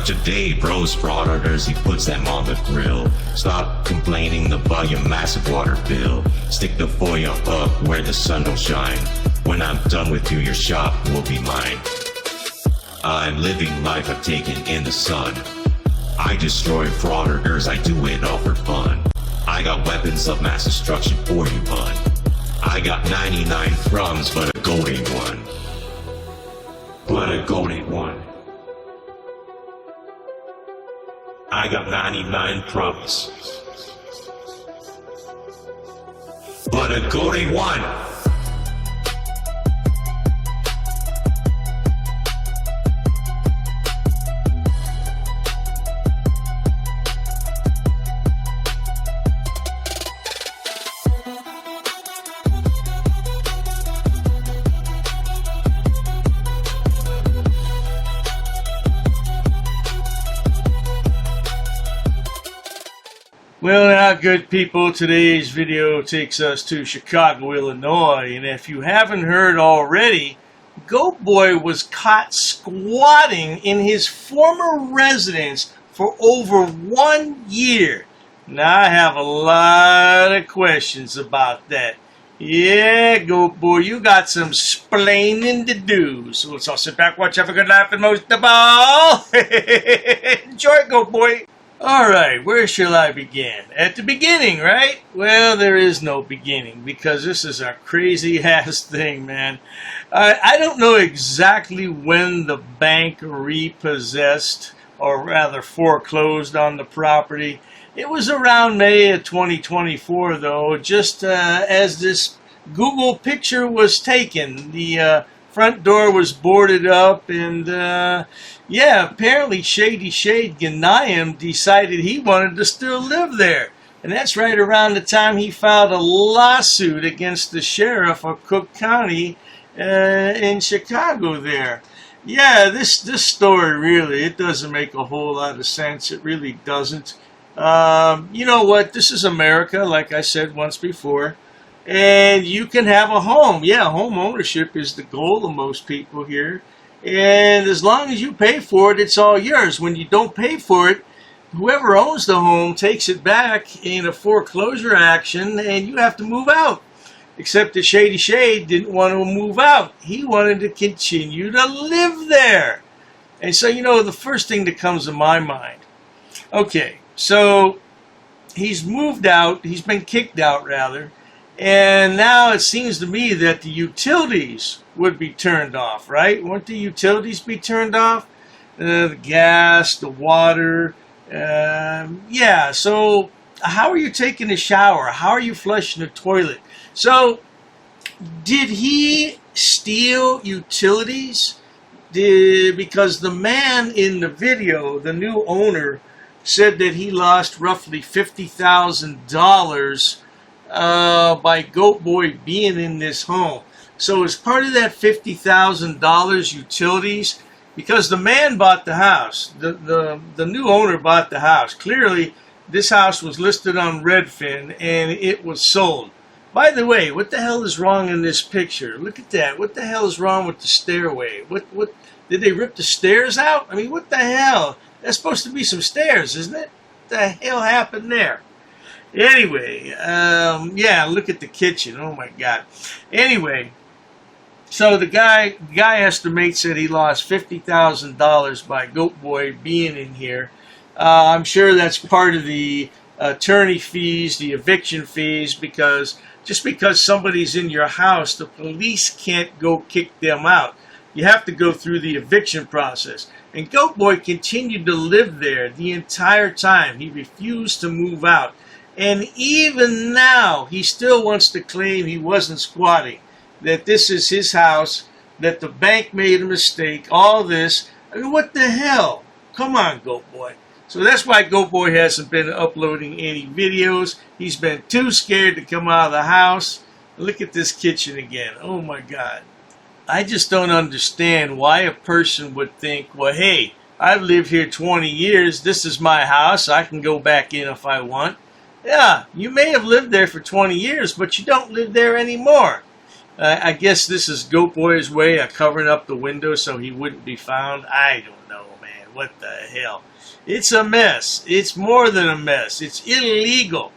today, bros, frauditors, he puts them on the grill. Stop complaining about your massive water bill. Stick the foil up where the sun don't shine. When I'm done with you, your shop will be mine. I'm living life I've taken in the sun. I destroy frauditors, I do it all for fun. I got weapons of mass destruction for you, bun. I got 99 crumbs, but a goat ain't one. But a goat ain't one. I got 99 crumbs, but a goat ain't one. Well, now, good people, today's video takes us to Chicago, Illinois, and if you haven't heard already, GoatBoy was caught squatting in his former residence for over 1 year. Now, I have a lot of questions about that. Yeah, GoatBoy, you got some splaining to do. So let's all sit back, watch, have a good laugh, and most of all, enjoy, GoatBoy. Alright, where shall I begin? At the beginning, right? Well, there is no beginning because this is a crazy ass thing, man. I don't know exactly when the bank repossessed, or rather foreclosed on the property. It was around May of 2024, though, just as this Google picture was taken. The front door was boarded up, and yeah, apparently Shady Shade decided he wanted to still live there. And that's right around the time he filed a lawsuit against the sheriff of Cook County in Chicago there. Yeah, this story really, it doesn't make a whole lot of sense. It really doesn't. You know what? This is America, like I said once before. And you can have a home. Yeah, home ownership is the goal of most people here. And as long as you pay for it, it's all yours. When you don't pay for it, whoever owns the home takes it back in a foreclosure action and you have to move out. Except that Shady Shade didn't want to move out. He wanted to continue to live there. And so, you know, the first thing that comes to my mind. Okay, so he's moved out. He's been kicked out, rather. And now it seems to me that the utilities would be turned off, right? Wouldn't the utilities be turned off? The gas, the water. Yeah, so how are you taking a shower? How are you flushing the toilet? So, did he steal utilities? Because the man in the video, the new owner, said that he lost roughly $50,000 by GoatBoy being in this home. So as part of that $50,000 utilities, because the man bought the house, the new owner bought the house. Clearly, this house was listed on Redfin and it was sold. By the way, what the hell is wrong in this picture? Look at that. What the hell is wrong with the stairway? What did they rip the stairs out? I mean, what the hell? That's supposed to be some stairs, isn't it? What the hell happened there? Anyway, yeah, look at the kitchen. Oh my God. Anyway, so the guy estimates that he lost $50,000 by GoatBoy being in here. I'm sure that's part of the attorney fees, the eviction fees, because just because somebody's in your house, the police can't go kick them out. You have to go through the eviction process. And GoatBoy continued to live there the entire time. He refused to move out. And even now, he still wants to claim he wasn't squatting, that this is his house, that the bank made a mistake, all this. I mean, what the hell? Come on, GoatBoy. So that's why GoatBoy hasn't been uploading any videos. He's been too scared to come out of the house. Look at this kitchen again. Oh my God. I just don't understand why a person would think, well, hey, I've lived here 20 years. This is my house. I can go back in if I want. Yeah, you may have lived there for 20 years, but you don't live there anymore. I guess this is GoatBoy's way of covering up the window so he wouldn't be found. I don't know, man. what the hell? It's a mess. It's more than a mess. It's illegal.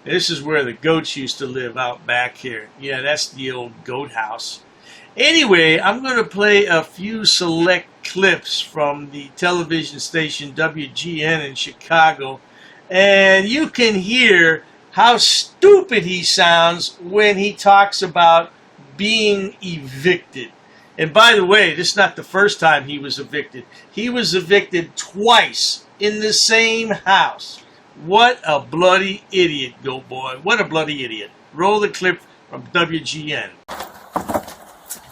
This is where the goats used to live, out back here. Yeah, that's the old goat house. Anyway, I'm going to play a few select clips from the television station WGN in Chicago, and you can hear how stupid he sounds when he talks about being evicted. And by the way, this is not the first time he was evicted. He was evicted twice in the same house. What a bloody idiot, GoatBoy. What a bloody idiot. Roll the clip from WGN.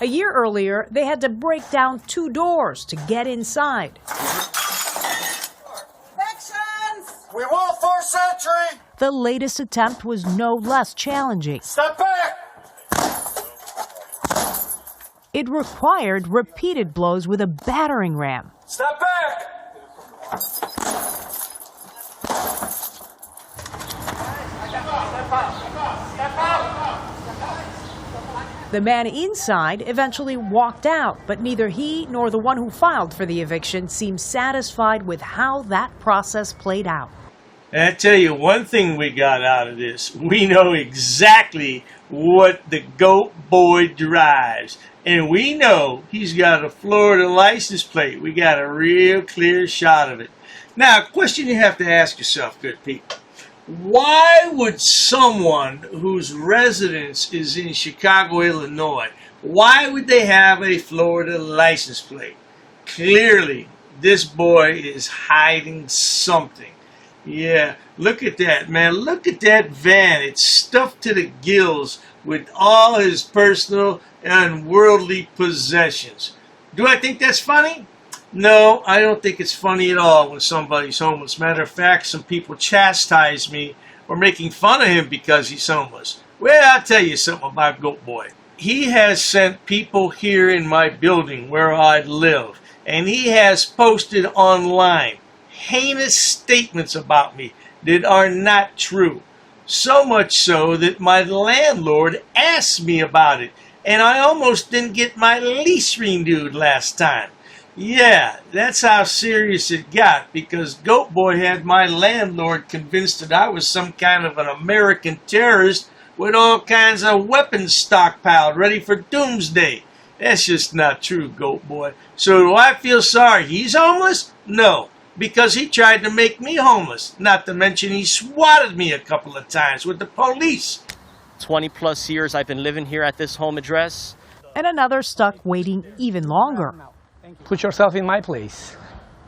A year earlier, they had to break down 2 doors to get inside. Evictions! We want forced entry! The latest attempt was no less challenging. Step back! It required repeated blows with a battering ram. Step back! The man inside eventually walked out, but neither he nor the one who filed for the eviction seemed satisfied with how that process played out. And I tell you one thing we got out of this. We know exactly what the GoatBoy drives. And we know he's got a Florida license plate. We got a real clear shot of it. Now, a question you have to ask yourself, good people. Why would someone whose residence is in Chicago, Illinois, why would they have a Florida license plate? Clearly, this boy is hiding something. Yeah, look at that, man. Look at that van. It's stuffed to the gills with all his personal and worldly possessions. Do I think that's funny? No, I don't think it's funny at all when somebody's homeless. Matter of fact, some people chastise me or making fun of him because he's homeless. Well, I'll tell you something about GoatBoy. He has sent people here in my building where I live, and he has posted online heinous statements about me that are not true. So much so that my landlord asked me about it, and I almost didn't get my lease renewed last time. Yeah, that's how serious it got, because GoatBoy had my landlord convinced that I was some kind of an American terrorist with all kinds of weapons stockpiled ready for doomsday. That's just not true, GoatBoy. So do I feel sorry he's homeless? No, because he tried to make me homeless. Not to mention he swatted me a couple of times with the police. 20 plus years I've been living here at this home address. And another stuck waiting even longer. Put yourself in my place.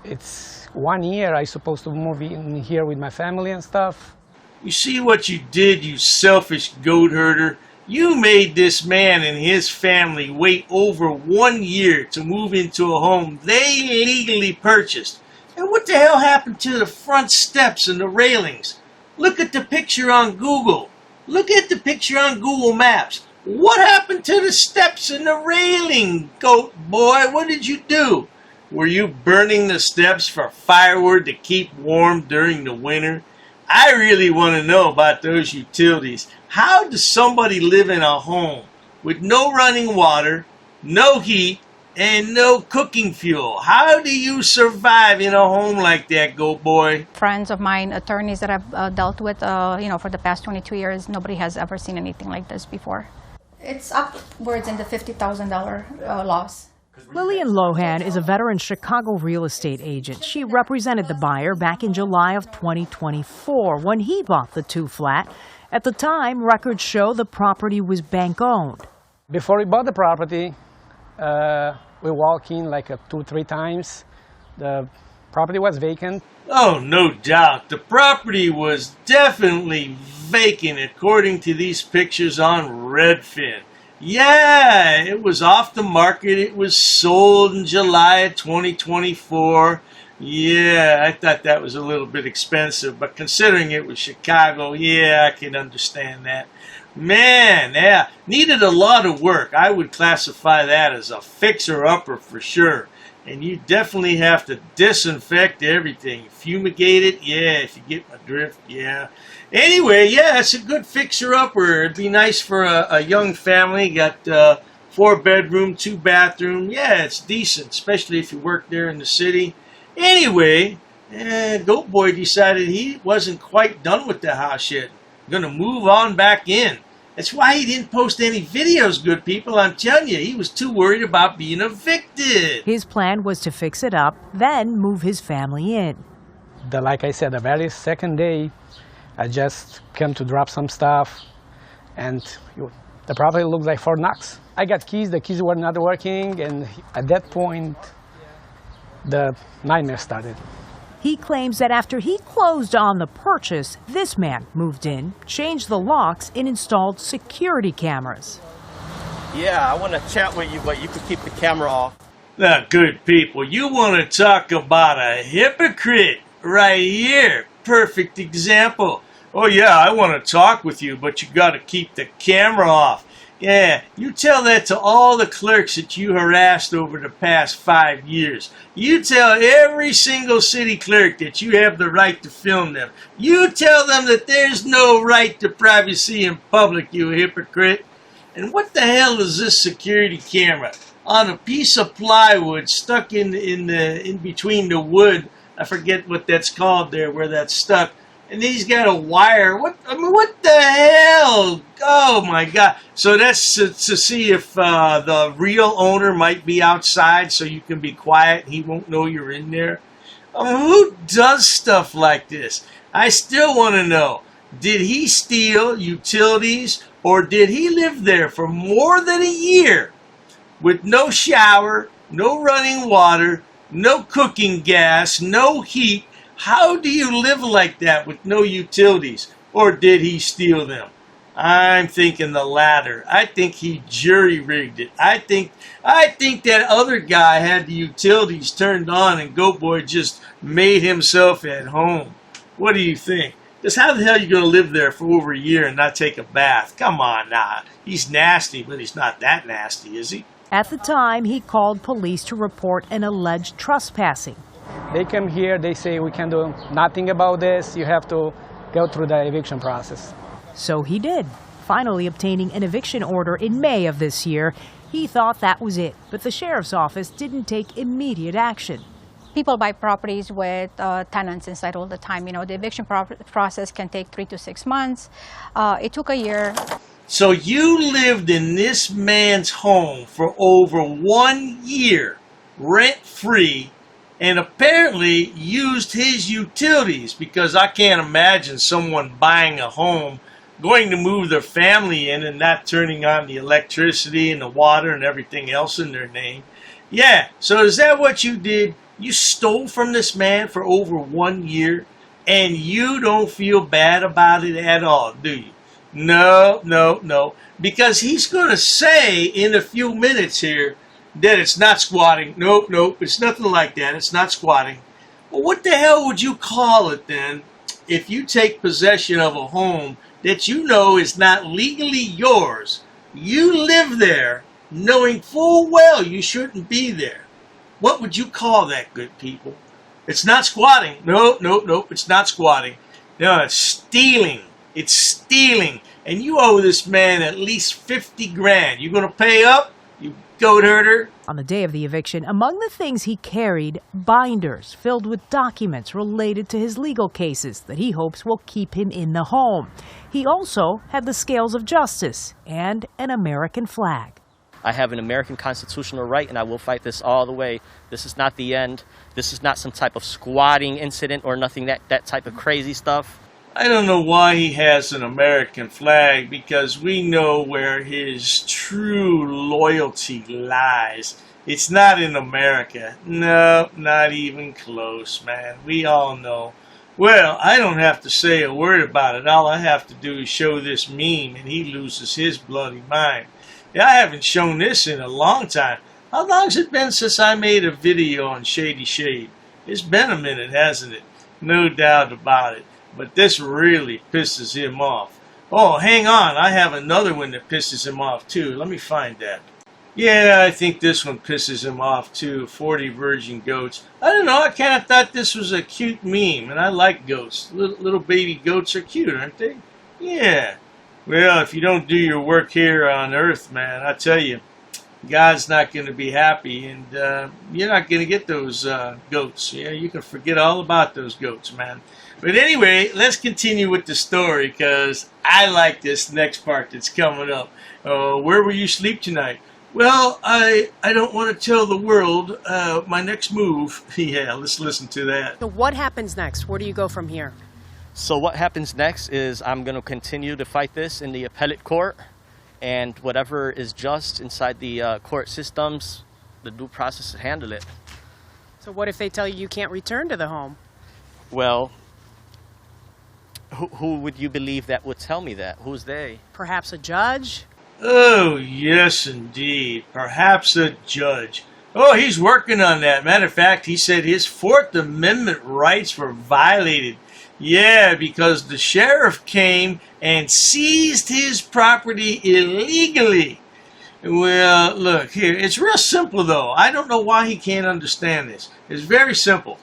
It's 1 year I'm supposed to move in here with my family and stuff. You see what you did, you selfish goat herder? You made this man and his family wait over 1 year to move into a home they legally purchased. And what the hell happened to the front steps and the railings? Look at the picture on Google. Look at the picture on Google Maps. What happened to the steps and the railing, GoatBoy? What did you do? Were you burning the steps for firewood to keep warm during the winter? I really want to know about those utilities. How does somebody live in a home with no running water, no heat, and no cooking fuel? How do you survive in a home like that, GoatBoy? Friends of mine, attorneys that I've dealt with, for the past 22 years, nobody has ever seen anything like this before. It's upwards in the $50,000 loss. Lillian Lohan is a veteran Chicago real estate agent. She represented the buyer back in July of 2024 when he bought the 2-flat. At the time, records show the property was bank-owned. Before we bought the property, we walked in like 2-3 times. The property was vacant. Oh, no doubt. The property was definitely vacant according to these pictures on Redfin. Yeah, it was off the market. It was sold in July of 2024. Yeah, I thought that was a little bit expensive, but considering it was Chicago, yeah, I can understand that. Man, yeah, needed a lot of work. I would classify that as a fixer-upper for sure. And you definitely have to disinfect everything. Fumigate it, yeah, if you get my drift, yeah. Anyway, yeah, it's a good fixer-upper. It'd be nice for a young family. Got 4-bedroom, 2-bathroom. Yeah, it's decent, especially if you work there in the city. Anyway, GoatBoy decided he wasn't quite done with the house yet. Gonna move on back in. That's why he didn't post any videos, good people. I'm telling you, he was too worried about being evicted. His plan was to fix it up, then move his family in. Like I said, the very second day, I just came to drop some stuff, and the property looked like Fort Knox. I got keys, the keys were not working, and at that point, the nightmare started. He claims that after he closed on the purchase, this man moved in, changed the locks, and installed security cameras. Yeah, I want to chat with you, but you could keep the camera off. Now, good people, you want to talk about a hypocrite right here. Perfect example. Oh yeah, I want to talk with you, but you got to keep the camera off. Yeah, you tell that to all the clerks that you harassed over the past 5 years. You tell every single city clerk that you have the right to film them. You tell them that there's no right to privacy in public, you hypocrite. And what the hell is this security camera? On a piece of plywood stuck in between the wood. I forget what that's called there, where that's stuck. And he's got a wire. What the hell? Oh my God! So that's to see if the real owner might be outside, so you can be quiet. He won't know you're in there. Who does stuff like this? I still want to know. Did he steal utilities, or did he live there for more than a year with no shower, no running water, no cooking gas, no heat? How do you live like that with no utilities? Or did he steal them? I'm thinking the latter. I think he jury-rigged it. I think that other guy had the utilities turned on and GoatBoy just made himself at home. What do you think? Because how the hell are you going to live there for over a year and not take a bath? Come on now. He's nasty, but he's not that nasty, is he? At the time, he called police to report an alleged trespassing. They come here, they say, we can do nothing about this, you have to go through the eviction process. So he did, finally obtaining an eviction order in May of this year. He thought that was it, but the sheriff's office didn't take immediate action. People buy properties with tenants inside all the time. You know, the eviction process can take 3 to 6 months. It took a year. So you lived in this man's home for over 1 year, rent-free, and apparently used his utilities, because I can't imagine someone buying a home, going to move their family in and not turning on the electricity and the water and everything else in their name. Yeah, so is that what you did? You stole from this man for over 1 year, and you don't feel bad about it at all, do you? No, because he's going to say in a few minutes here that it's not squatting. Nope, it's nothing like that. It's not squatting. Well, what the hell would you call it then if you take possession of a home that you know is not legally yours? You live there knowing full well you shouldn't be there. What would you call that, good people? It's not squatting. Nope, it's not squatting. No, it's stealing. It's stealing. And you owe this man at least 50 grand. You gonna pay up? You goat herder. On the day of the eviction, among the things he carried, binders filled with documents related to his legal cases that he hopes will keep him in the home. He also had the scales of justice and an American flag. I have an American constitutional right, and I will fight this all the way. This is not the end. This is not some type of squatting incident or nothing, that type of crazy stuff. I don't know why he has an American flag, because we know where his true loyalty lies. It's not in America. No, not even close, man. We all know. Well, I don't have to say a word about it. All I have to do is show this meme, and he loses his bloody mind. Yeah, I haven't shown this in a long time. How long's it been since I made a video on Shady Shade? It's been a minute, hasn't it? No doubt about it. But this really pisses him off. Oh, hang on. I have another one that pisses him off, too. Let me find that. Yeah, I think this one pisses him off, too. 40 virgin goats. I don't know. I kind of thought this was a cute meme, and I like goats. Little baby goats are cute, aren't they? Yeah. Well, if you don't do your work here on Earth, man, I tell you, God's not going to be happy, and you're not going to get those goats. Yeah, you can forget all about those goats, man. But anyway, let's continue with the story, because I like this next part that's coming up. Where will you sleep tonight? Well, I don't want to tell the world my next move. Yeah, let's listen to that. So what happens next? Where do you go from here? So what happens next is I'm going to continue to fight this in the appellate court, and whatever is just inside the court systems, the due process to handle it. So what if they tell you can't return to the home? Well, who would you believe that would tell me that? Who's they? Perhaps a judge? Oh, yes, indeed. Perhaps a judge. Oh, he's working on that. Matter of fact, he said his Fourth Amendment rights were violated. Yeah, because the sheriff came and seized his property illegally. Well, look, here, it's real simple, though. I don't know why he can't understand this. It's very simple.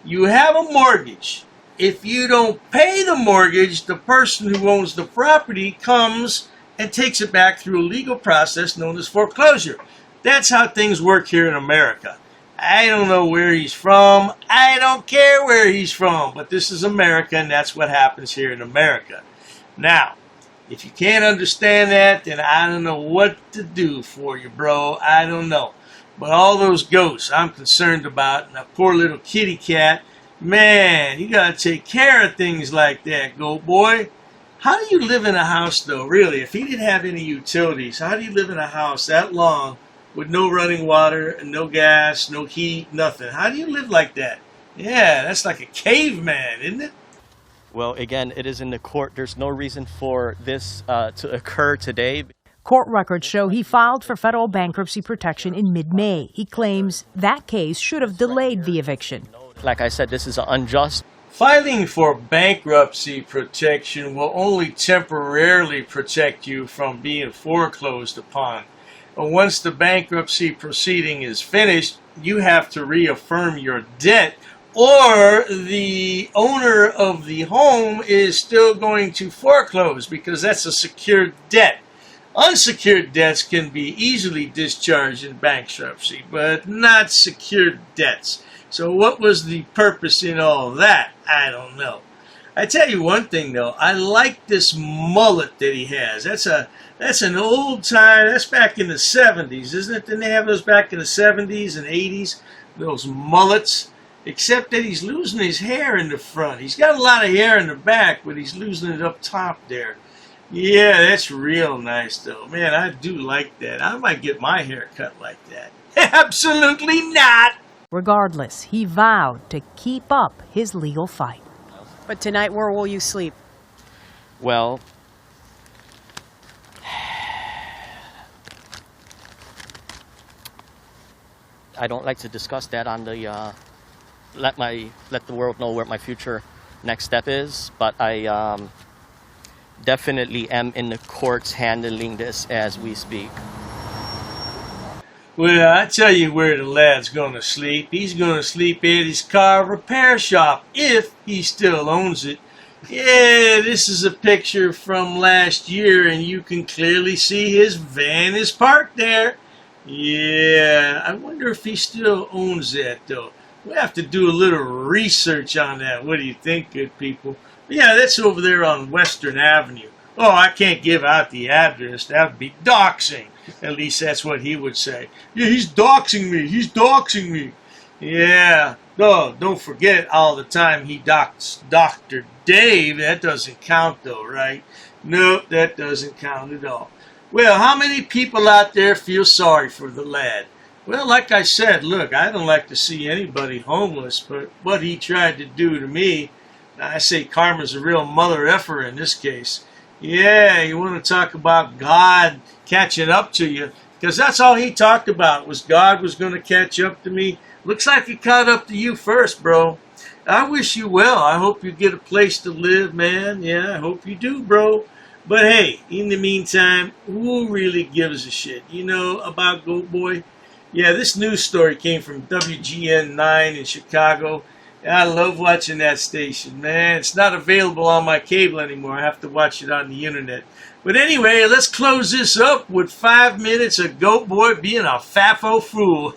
You have a mortgage. If you don't pay the mortgage, the person who owns the property comes and takes it back through a legal process known as foreclosure. That's how things work here in America. I don't know where he's from. I don't care where he's from. But this is America, and that's what happens here in America. Now, if you can't understand that, then I don't know what to do for you, bro. I don't know. But all those ghosts I'm concerned about, and that poor little kitty cat, man, you got to take care of things like that, Goat Boy. How do you live in a house, though, really? If he didn't have any utilities, how do you live in a house that long with no running water and no gas, no heat, nothing? How do you live like that? Yeah, that's like a caveman, isn't it? Well, again, it is in the court. There's no reason for this to occur today. Court records show he filed for federal bankruptcy protection in mid-May. He claims that case should have delayed the eviction. Like I said, this is unjust. Filing for bankruptcy protection will only temporarily protect you from being foreclosed upon. But once the bankruptcy proceeding is finished, you have to reaffirm your debt, or the owner of the home is still going to foreclose, because that's a secured debt. Unsecured debts can be easily discharged in bankruptcy, but not secured debts. So what was the purpose in all that? I don't know. I tell you one thing, though. I like this mullet that he has. That's an old time. That's back in the 70s, isn't it? Didn't they have those back in the 70s and 80s? Those mullets. Except that he's losing his hair in the front. He's got a lot of hair in the back, but he's losing it up top there. Yeah, that's real nice, though. Man, I do like that. I might get my hair cut like that. Absolutely not! Regardless, he vowed to keep up his legal fight. But tonight, where will you sleep? Well, I don't like to discuss that on the let the world know where my future next step is, but I definitely am in the courts handling this as we speak. Well, I tell you where the lad's going to sleep. He's going to sleep at his car repair shop, if he still owns it. Yeah, this is a picture from last year, and you can clearly see his van is parked there. Yeah, I wonder if he still owns that, though. We have to do a little research on that. What do you think, good people? Yeah, that's over there on Western Avenue. Oh, I can't give out the address. That would be doxing. At least that's what he would say. Yeah, he's doxing me. He's doxing me. Yeah. Oh, don't forget all the time he doxed Dr. Dave. That doesn't count, though, right? Nope, that doesn't count at all. Well, how many people out there feel sorry for the lad? Well, like I said, look, I don't like to see anybody homeless, but what he tried to do to me, I say karma's a real mother effer in this case. Yeah, you want to talk about God catching up to you, because that's all he talked about, was God was going to catch up to me. Looks like he caught up to you first, bro. I wish you well. I hope you get a place to live, man. Yeah, I hope you do, bro. But hey, in the meantime, who really gives a shit, about GoatBoy? Yeah, this news story came from WGN 9 in Chicago. I love watching that station, man. It's not available on my cable anymore. I have to watch it on the internet. But anyway, let's close this up with 5 minutes of GoatBoy being a faffo fool.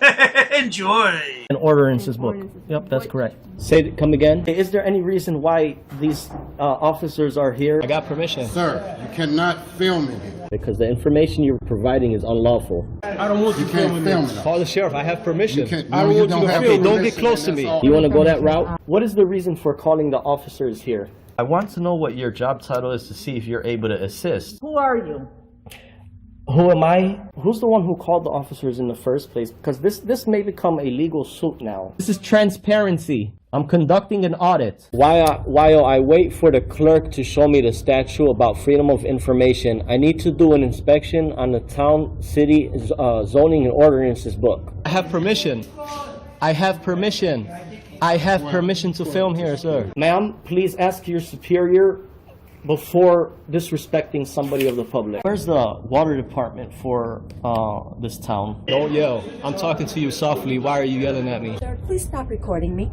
Enjoy. An ordinances book. Yep, that's correct. Say, come again. Is there any reason why these officers are here? I got permission. Sir, you cannot film in here. Because the information you're providing is unlawful. I don't want you filming it. Call the sheriff. I have permission. I don't want you to film. Okay, don't get close to me. You want to go that route? What is the reason for calling the officers here? I want to know what your job title is to see if you're able to assist. Who are you? Who am I? Who's the one who called the officers in the first place? Because this may become a legal suit now. This is transparency. I'm conducting an audit. While I wait for the clerk to show me the statute about freedom of information, I need to do an inspection on the town, city, zoning and ordinances book. I have permission. I have permission. I have permission to film here, sir. Ma'am, please ask your superior before disrespecting somebody of the public. Where's the water department for this town? Don't yell. I'm talking to you softly. Why are you yelling at me? Sir, please stop recording me.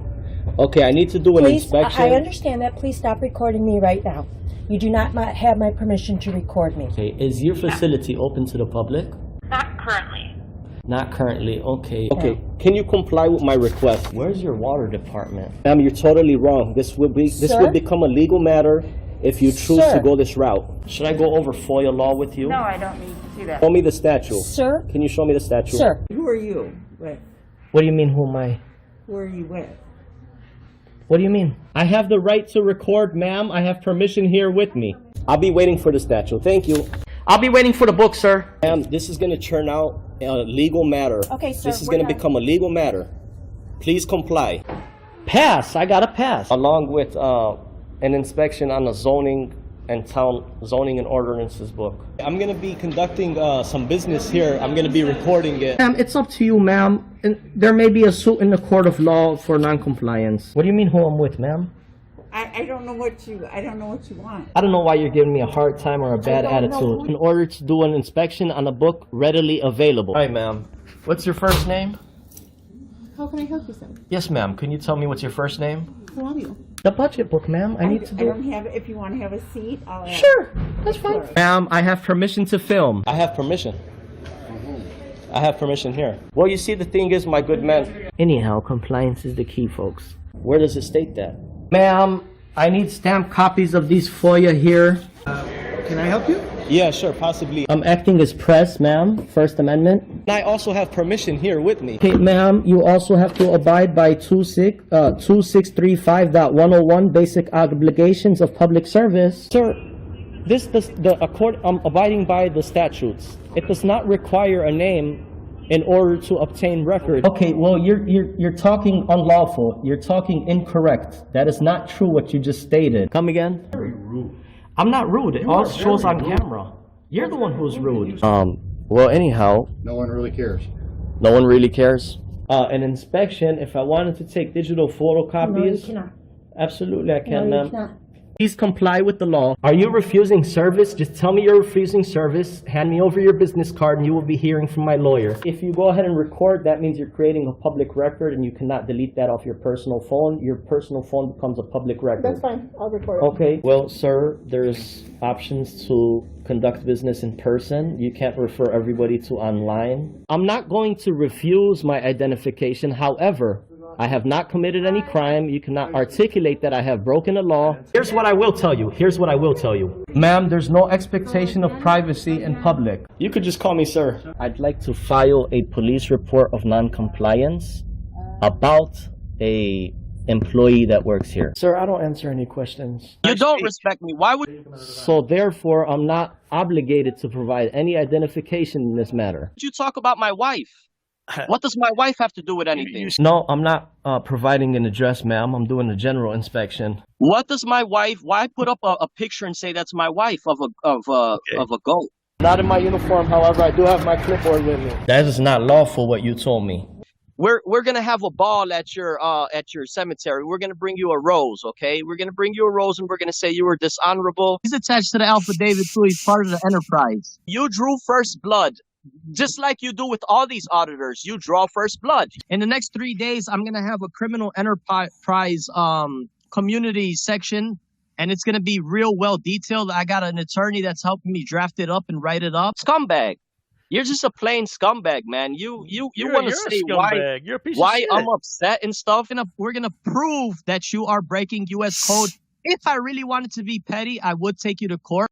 Okay, I need to do an inspection. I understand that. Please stop recording me right now. You do not have my permission to record me. Okay, is your facility open to the public? Not currently. Not currently, okay. Okay, can you comply with my request? Where's your water department? Ma'am, you're totally wrong. This will become a legal matter if you choose to go this route. Should I go over FOIA law with you? No, I don't need to do that. Show me the statute. Sir? Can you show me the statute? Sir. Who are you with? What do you mean, who am I? Who are you with? What do you mean? I have the right to record, ma'am. I have permission here with me. I'll be waiting for the statute. Thank you. I'll be waiting for the book, sir. Ma'am, this is going to turn out a legal matter. Okay, sir. This is going to become a legal matter. Please comply. Pass. I got to pass. Along with an inspection on the zoning and ordinances book. I'm going to be conducting some business here. I'm going to be recording it. Ma'am, it's up to you, ma'am. And there may be a suit in the court of law for non-compliance. What do you mean who I'm with, ma'am? I don't know what you want. I don't know why you're giving me a hard time or a bad attitude. In order to do an inspection on a book readily available. Hi, ma'am. What's your first name? How can I help you, sir? Yes, ma'am. Can you tell me what's your first name? Who are you? The budget book, ma'am. I need to do. I don't have. If you want to have a seat, I'll. Sure, that's fine. Ma'am, I have permission to film. I have permission. I have permission here. Well, you see, the thing is, my good man. Anyhow, compliance is the key, folks. Where does it state that? Ma'am, I need stamped copies of these FOIA here. Can I help you? Yeah, sure, possibly. I'm acting as press, ma'am. First Amendment. And I also have permission here with me. Okay, ma'am, you also have to abide by 2635.101 basic obligations of public service. Sir, I'm abiding by the statutes. It does not require a name in order to obtain record. Okay, well, you're talking unlawful. You're talking incorrect. That is not true what you just stated. Come again? Very rude. I'm not rude. It all shows on camera. You're the one who's rude. Well, anyhow. No one really cares. No one really cares? An inspection, if I wanted to take digital photocopies. No, you cannot. Absolutely, I can, No, ma'am. you cannot. Please comply with the law. Are you refusing service? Just tell me you're refusing service. Hand me over your business card and you will be hearing from my lawyer. If you go ahead and record, that means you're creating a public record and you cannot delete that off your personal phone. Your personal phone becomes a public record. That's fine. I'll record it. Okay. Well, sir, there's options to conduct business in person. You can't refer everybody to online. I'm not going to refuse my identification. However, I have not committed any crime. You cannot articulate that I have broken a law. Here's what I will tell you. Here's what I will tell you. Ma'am, there's no expectation of privacy in public. You could just call me sir. I'd like to file a police report of non-compliance about a employee that works here. Sir, I don't answer any questions. You don't respect me. Why would... So therefore, I'm not obligated to provide any identification in this matter. You talk about my wife. What does my wife have to do with anything? No, I'm not providing an address, ma'am. I'm doing a general inspection. What does my wife? Why put up a picture and say that's my wife of a goat? Not in my uniform, however, I do have my clipboard with me. That is not lawful. What you told me. We're gonna have a ball at your cemetery. We're gonna bring you a rose, okay? We're gonna bring you a rose and we're gonna say you were dishonorable. He's attached to the affidavit too. He's part of the enterprise. You drew first blood Just like you do with all these auditors, you draw first blood. In the next 3 days, I'm gonna have a criminal enterprise community section, and it's gonna be real well detailed. I got an attorney that's helping me draft it up and write it up. Scumbag. You're just a plain scumbag, man. You want to say why I'm upset and stuff. We're gonna prove that you are breaking U.S. code. If I really wanted to be petty, I would take you to court.